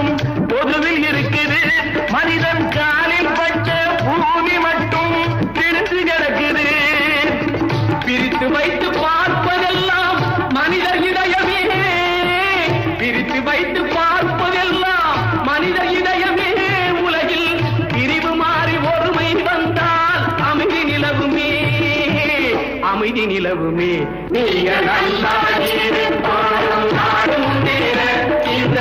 மட்டும் பொதுவில் இருக்குது. மனிதன் காலில் பட்ட பூமி மட்டும் பிரித்து கிடக்குது. பிரித்து வைத்து பார்ப்பதெல்லாம் மனிதர் இதயமே, பிரித்து வைத்து பார்ப்பதெல்லாம் மனிதர் இதயமே. உலகில் பிரிவு மாறி ஒருமை வந்தால் அமைதி நிலவுமே, அமைதி நிலவுமே. நீங்க நல்லா இருப்பாலும் நாடு முன்னேற இந்த